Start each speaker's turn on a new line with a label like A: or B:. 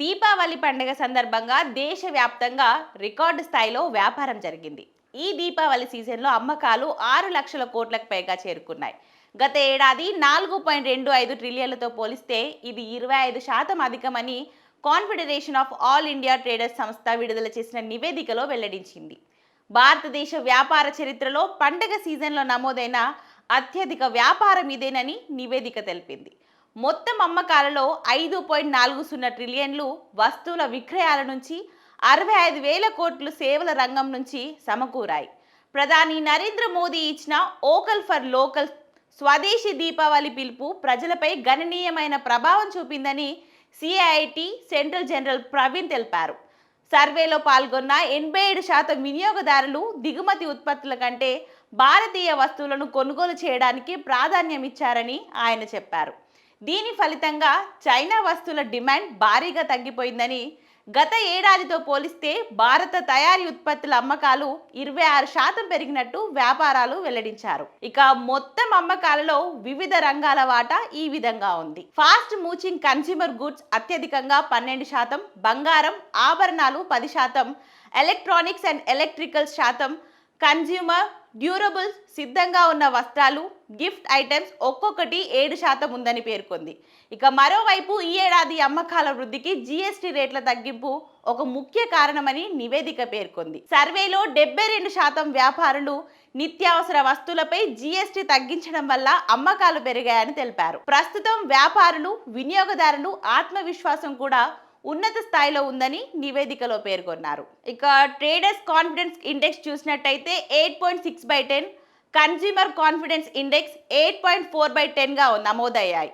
A: దీపావళి పండుగ సందర్భంగా దేశవ్యాప్తంగా రికార్డు స్థాయిలో వ్యాపారం జరిగింది. ఈ దీపావళి సీజన్లో అమ్మకాలు 6 లక్షల కోట్లకు పైగా చేరుకున్నాయి. గత ఏడాది 4.25 ట్రిలియన్లతో పోలిస్తే ఇది 25% అధికమని confederation of all India traders సంస్థ విడుదల చేసిన నివేదికలో వెల్లడించింది. భారతదేశ వ్యాపార చరిత్రలో పండుగ సీజన్లో నమోదైన అత్యధిక వ్యాపారం ఇదేనని నివేదిక తెలిపింది. మొత్తం అమ్మకాలలో 5.40 ట్రిలియన్లు వస్తువుల విక్రయాల నుంచి 65,000 కోట్లు సేవల రంగం నుంచి సమకూరాయి. ప్రధాని నరేంద్ర మోదీ ఇచ్చిన ఓకల్ ఫర్ లోకల్ స్వదేశీ దీపావళి పిలుపు ప్రజలపై గణనీయమైన ప్రభావం చూపిందని సిఐఐటి సెంట్రల్ జనరల్ ప్రవీణ్ తెలిపారు. సర్వేలో పాల్గొన్న 87% వినియోగదారులు దిగుమతి ఉత్పత్తుల కంటే భారతీయ వస్తువులను కొనుగోలు చేయడానికి ప్రాధాన్యం ఇచ్చారని ఆయన చెప్పారు. దీని ఫలితంగా చైనా వస్తువుల డిమాండ్ భారీగా తగ్గిపోయిందని, గత ఏడాదితో పోలిస్తే భారత తయారీ ఉత్పత్తుల అమ్మకాలు 26% పెరిగినట్టు వ్యాపారాలు వెల్లడించారు. ఇక మొత్తం అమ్మకాలలో వివిధ రంగాల వాటా ఈ విధంగా ఉంది. ఫాస్ట్ మూవింగ్ కన్స్యూమర్ గుడ్స్ అత్యధికంగా 12%, బంగారం ఆభరణాలు 10%, ఎలక్ట్రానిక్స్ అండ్ ఎలక్ట్రికల్స్ శాతం, కన్స్యూమర్ డ్యూరబుల్స్ సిద్ధంగా ఉన్న వస్త్రాలు, గిఫ్ట్ ఐటమ్స్ ఒక్కొక్కటి 7% ఉందని పేర్కొంది. ఇక మరోవైపు ఈ ఏడాది అమ్మకాల వృద్ధికి జీఎస్టీ రేట్ల తగ్గింపు ఒక ముఖ్య కారణమని నివేదిక పేర్కొంది. సర్వేలో 72% వ్యాపారులు నిత్యావసర వస్తువులపై జీఎస్టీ తగ్గించడం వల్ల అమ్మకాలు పెరిగాయని తెలిపారు. ప్రస్తుతం వ్యాపారులు, వినియోగదారులు ఆత్మవిశ్వాసం కూడా ఉన్నత స్థాయిలో ఉందని నివేదికలో పేర్కొన్నారు. ఇక ట్రేడర్స్ కాన్ఫిడెన్స్ ఇండెక్స్ చూసినట్టయితే 8.6/10, కన్స్యూమర్ కాన్ఫిడెన్స్ ఇండెక్స్ 8.4/10గా నమోదయ్యాయి.